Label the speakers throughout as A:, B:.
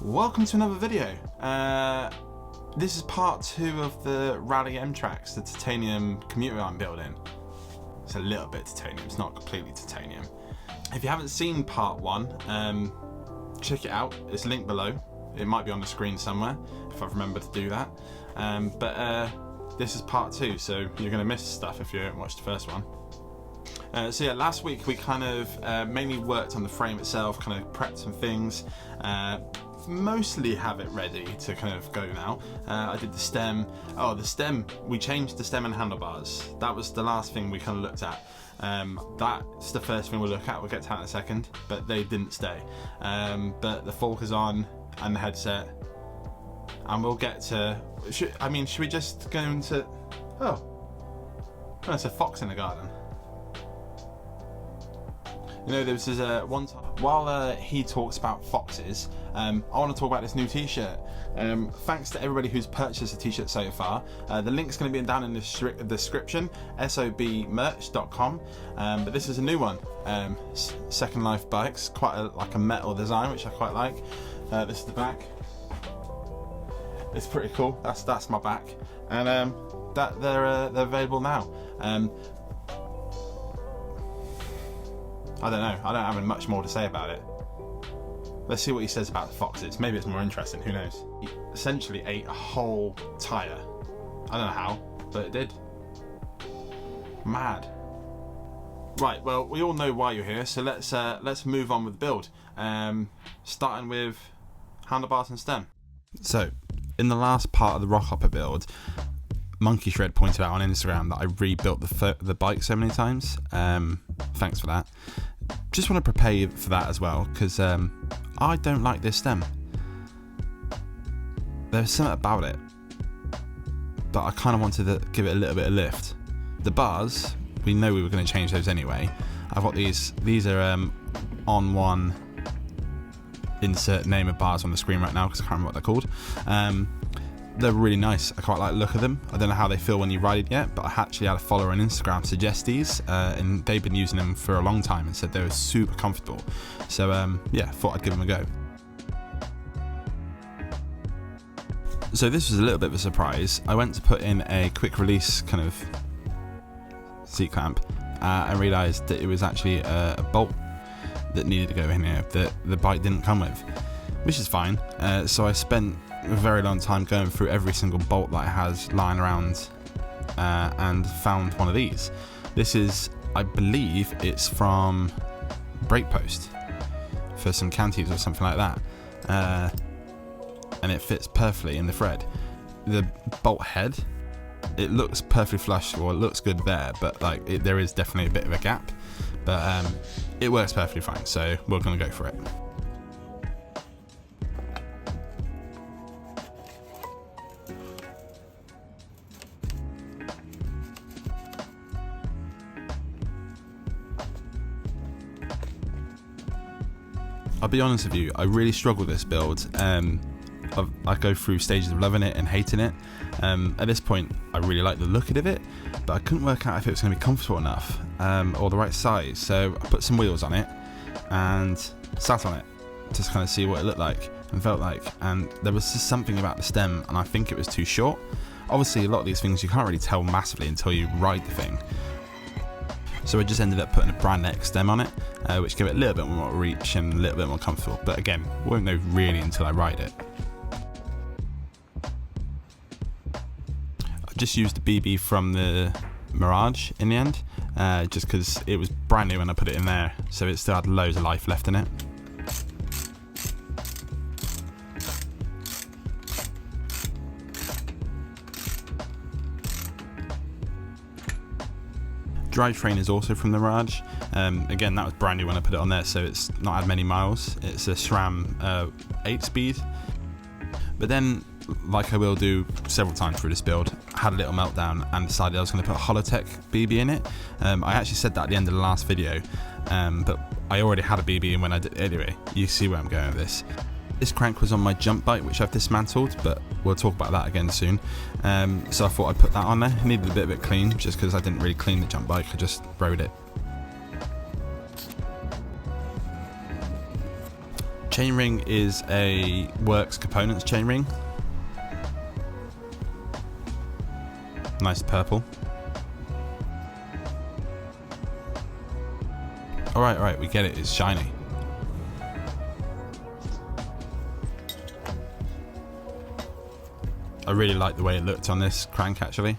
A: Welcome to another video. This is part 2 of the Raleigh M-Trax, the titanium commuter I'm building. It's a little bit titanium, it's not completely titanium. If you haven't seen part 1, check it out, it's linked below. It might be on the screen somewhere, if I remember to do that. This is part 2, so you're going to miss stuff if you don't watch the first one. So yeah, last week we kind of mainly worked on the frame itself, kind of prepped some things, mostly have it ready to kind of go now. I did the stem. Oh, the stem, we changed the stem and handlebars. That was the last thing we kind of looked at. That's the first thing we'll look at, we'll get to that in a second, but they didn't stay. But the fork is on and the headset, and we'll get to, should we just go into, oh, there's a fox in the garden. You know, there was one time, while he talks about foxes, I want to talk about this new t-shirt. Thanks to everybody who's purchased the t-shirt so far. The link's going to be down in the description, sobmerch.com. But this is a new one, Second Life bikes, quite like a metal design, which I quite like. This is the back. It's pretty cool. That's my back, and they're available now. I don't know, I don't have much more to say about it. Let's see what he says about the foxes. Maybe it's more interesting, who knows. He essentially ate a whole tyre. I don't know how, but it did. Mad. Right, well, we all know why you're here, so let's move on with the build. Starting with handlebars and stem. So, in the last part of the rock hopper build, Monkey Shred pointed out on Instagram that I rebuilt the bike so many times. Thanks for that. Just want to prepare you for that as well, because I don't like this stem. There's something about it, but I kind of wanted to give it a little bit of lift. The bars, we know we were going to change those anyway. I've got these are on one, insert name of bars on the screen right now because I can't remember what they're called. They're really nice. I quite like the look of them. I don't know how they feel when you ride it yet, but I actually had a follower on Instagram suggest these, and they've been using them for a long time and said they were super comfortable. So yeah, thought I'd give them a go. So this was a little bit of a surprise. I went to put in a quick release kind of seat clamp and realised that it was actually a bolt that needed to go in here that the bike didn't come with, which is fine. So I spent a very long time going through every single bolt that it has lying around and found one of these. This is, I believe it's from brake post for some cantiles or something like that, and it fits perfectly in the thread. The bolt head, it looks perfectly flush, or it looks good there, but like there is definitely a bit of a gap, but it works perfectly fine, so we're gonna go for it. I'll be honest with you, I really struggle with this build. I go through stages of loving it and hating it. At this point, I really like the look of it, but I couldn't work out if it was going to be comfortable enough or the right size. So I put some wheels on it and sat on it just kind of see what it looked like and felt like. And there was just something about the stem, and I think it was too short. Obviously, a lot of these things you can't really tell massively until you ride the thing. So I just ended up putting a brand X stem on it, which gave it a little bit more reach and a little bit more comfortable. But again, won't know really until I ride it. I just used the BB from the Mirage in the end, just because it was brand new when I put it in there, so it still had loads of life left in it. Drivetrain is also from the Mirage. Again, that was brand new when I put it on there, so it's not had many miles. It's a SRAM 8-speed. But then, like I will do several times through this build, I had a little meltdown and decided I was going to put a Holotech BB in it. I actually said that at the end of the last video, but I already had a BB in when I did. Anyway, you see where I'm going with this. This crank was on my jump bike, which I've dismantled, but we'll talk about that again soon. So I thought I'd put that on there. It needed a bit of it clean, just because I didn't really clean the jump bike, I just rode it. Chainring is a Works Components chainring. Nice purple. Alright, we get it, it's shiny. I really like the way it looked on this crank actually.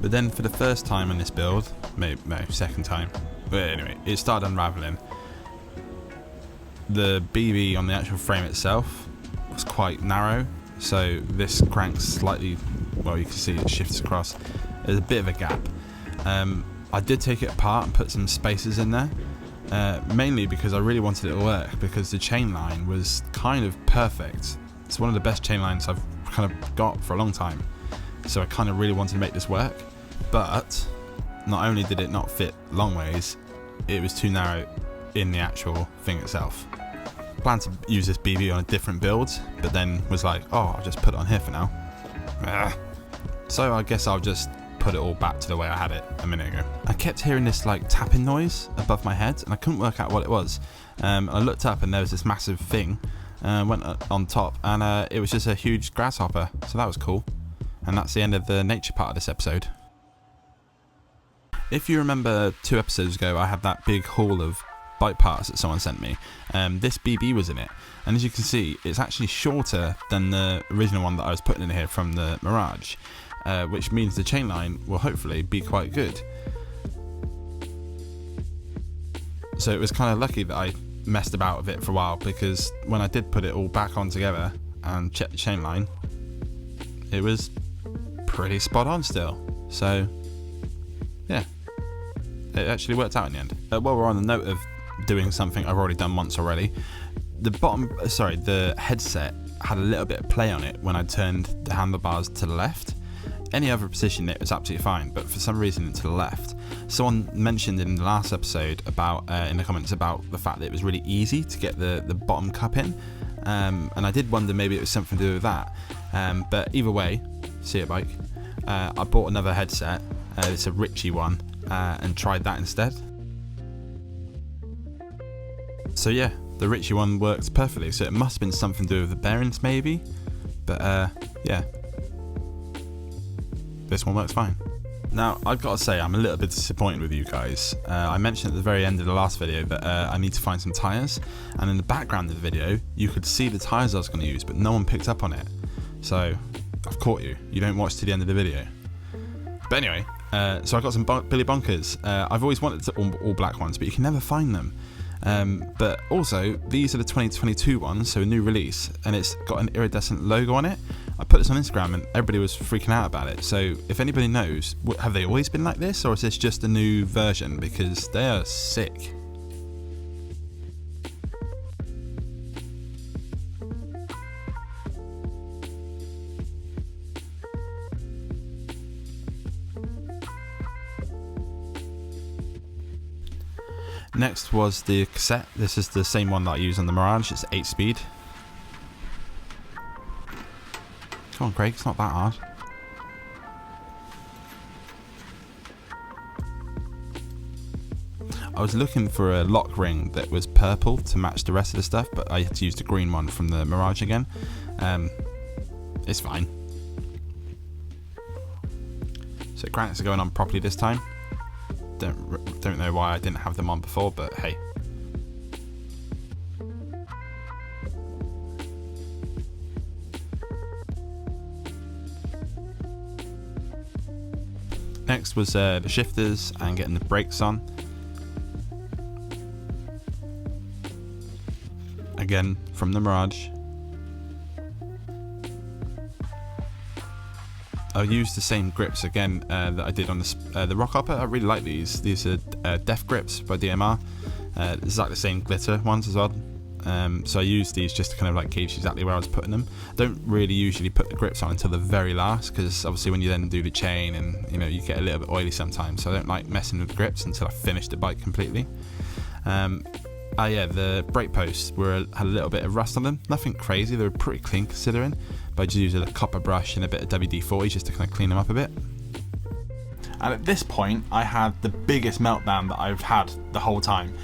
A: But then for the first time in this build, maybe no, second time, but anyway, it started unraveling. The BB on the actual frame itself was quite narrow, so this crank slightly, well, you can see it shifts across. There's a bit of a gap. I did take it apart and put some spacers in there, mainly because I really wanted it to work, because the chain line was kind of perfect. It's one of the best chain lines I've kind of got for a long time, so I kind of really wanted to make this work. But not only did it not fit long ways, it was too narrow in the actual thing itself. I planned to use this BB on a different build, but then was like, oh, I'll just put it on here for now. So I guess I'll just put it all back to the way I had it a minute ago. I kept hearing this like tapping noise above my head, and I couldn't work out what it was. I looked up and there was this massive thing, went on top, and it was just a huge grasshopper, so that was cool. And that's the end of the nature part of this episode. If you remember 2 episodes ago, I had that big haul of bike parts that someone sent me. This BB was in it, and as you can see, it's actually shorter than the original one that I was putting in here from the Mirage, which means the chain line will hopefully be quite good. So it was kind of lucky that I messed about with it for a while, because when I did put it all back on together and check the chain line, it was pretty spot on still. So yeah, it actually worked out in the end. While we're on the note of doing something I've already done once already, the headset had a little bit of play on it when I turned the handlebars to the left. Any other position it was absolutely fine, but for some reason to the left. Someone mentioned in the last episode about in the comments about the fact that it was really easy to get the bottom cup in, and I did wonder maybe it was something to do with that. But either way, see ya bike. I bought another headset. It's a Ritchie one, and tried that instead. So yeah, the Ritchie one works perfectly, so it must have been something to do with the bearings maybe, but yeah, this one works fine. Now I've got to say I'm a little bit disappointed with you guys. I mentioned at the very end of the last video that I need to find some tyres, and in the background of the video you could see the tyres I was going to use, but no one picked up on it, so I've caught you. You don't watch to the end of the video. But anyway, so I got some Billy Bonkers. I've always wanted all black ones, but you can never find them. But also, these are the 2022 ones, so a new release, and it's got an iridescent logo on it. I put this on Instagram and everybody was freaking out about it. So if anybody knows, have they always been like this, or is this just a new version? Because they are sick. Next was the cassette. This is the same one that I use on the Mirage. It's 8-speed. Come on, Craig, it's not that hard. I was looking for a lock ring that was purple to match the rest of the stuff, but I had to use the green one from the Mirage again. It's fine. So cranks are going on properly this time. Don't know why I didn't have them on before, but hey. Next was the shifters and getting the brakes on. Again from the Mirage. I'll use the same grips again that I did on the Rock Hopper. I really like these. These are Def grips by DMR. Exactly the same glitter ones as well. So I used these just to kind of like gauge exactly where I was putting them. Don't really usually put the grips on until the very last, because obviously when you then do the chain and you get a little bit oily sometimes. So I don't like messing with the grips until I finish the bike completely. Yeah, the brake posts had a little bit of rust on them. Nothing crazy, they were pretty clean considering, but I just used a copper brush and a bit of WD-40 just to kind of clean them up a bit. And at this point, I had the biggest meltdown that I've had the whole time.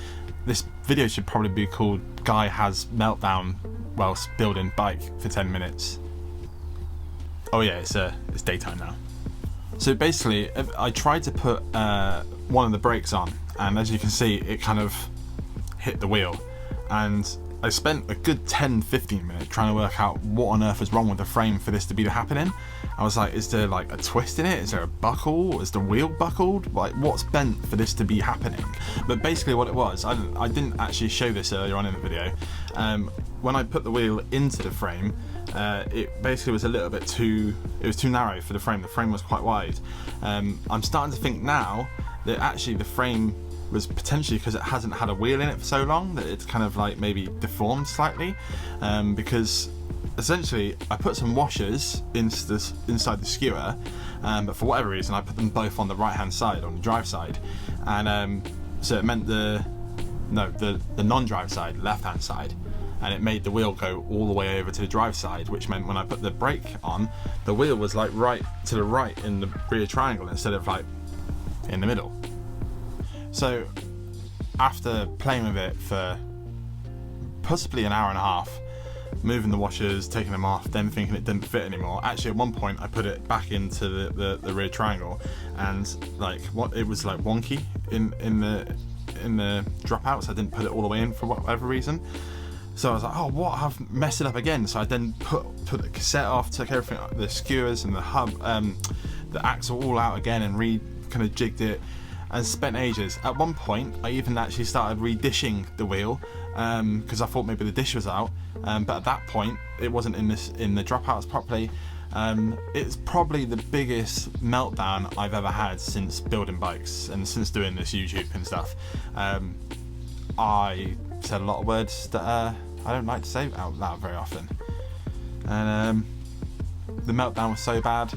A: This video should probably be called Guy Has Meltdown Whilst Building Bike for 10 minutes. Oh yeah, it's daytime now. So basically, I tried to put one of the brakes on, and as you can see, it kind of hit the wheel. And I spent a good 10-15 minutes trying to work out what on earth was wrong with the frame for this to be happening. I was like, is there like a twist in it? Is there a buckle? Is the wheel buckled? Like, what's bent for this to be happening? But basically what it was, I didn't actually show this earlier on in the video. When I put the wheel into the frame, it basically was a little bit too narrow for the frame. The frame was quite wide. I'm starting to think now that actually the frame was potentially because it hasn't had a wheel in it for so long that it's kind of like maybe deformed slightly, because essentially I put some washers inside the skewer, but for whatever reason I put them both on the right hand side, on the drive side, and so it meant the non-drive side, left hand side, and it made the wheel go all the way over to the drive side, which meant when I put the brake on, the wheel was like right to the right in the rear triangle instead of like in the middle. So after playing with it for possibly an hour and a half, moving the washers, taking them off, then thinking it didn't fit anymore, actually at one point I put it back into the rear triangle, and like it was like wonky in the dropouts. I didn't put it all the way in for whatever reason. So I was like, oh, what? I've messed it up again. So I then put the cassette off, took everything, the skewers and the hub, the axle all out again, and kind of jigged it, and spent ages. At one point, I even actually started re-dishing the wheel, because I thought maybe the dish was out, but at that point, it wasn't in the dropouts properly. It's probably the biggest meltdown I've ever had since building bikes and since doing this YouTube and stuff. I said a lot of words that I don't like to say out loud very often, and the meltdown was so bad,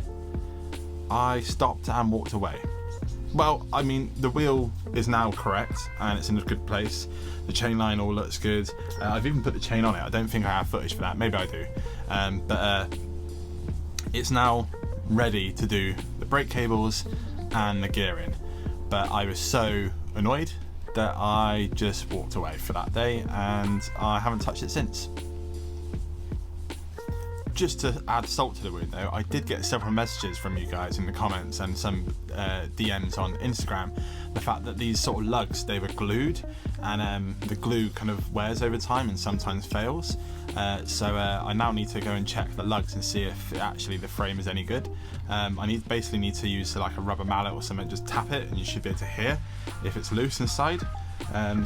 A: I stopped and walked away. Well, I mean, the wheel is now correct and it's in a good place. The chain line all looks good. I've even put the chain on it. I don't think I have footage for that. Maybe I do. But it's now ready to do the brake cables and the gearing. But I was so annoyed that I just walked away for that day, and I haven't touched it since. Just to add salt to the wound though, I did get several messages from you guys in the comments and some DMs on Instagram, the fact that these sort of lugs, they were glued, and the glue kind of wears over time and sometimes fails. So I now need to go and check the lugs and see if actually the frame is any good. I basically need to use like a rubber mallet or something, just tap it and you should be able to hear if it's loose inside. Yeah,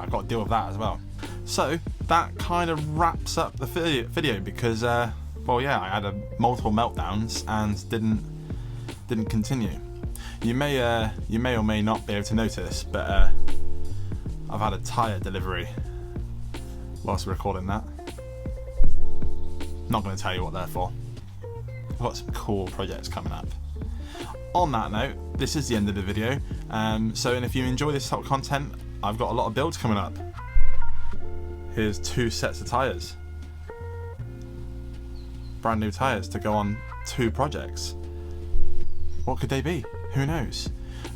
A: I've got to deal with that as well. So that kind of wraps up the video because, well, yeah, I had multiple meltdowns and didn't continue. You may or may not be able to notice, but I've had a tyre delivery whilst recording that. Not going to tell you what they're for. I've got some cool projects coming up. On that note, this is the end of the video. And if you enjoy this sort of content, I've got a lot of builds coming up. Here's 2 sets of tyres. Brand new tyres to go on 2 projects. What could they be? Who knows?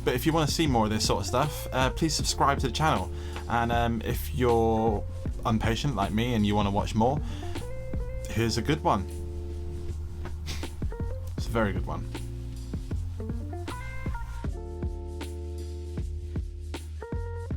A: But if you want to see more of this sort of stuff, please subscribe to the channel. And if you're impatient like me and you want to watch more, here's a good one. It's a very good one.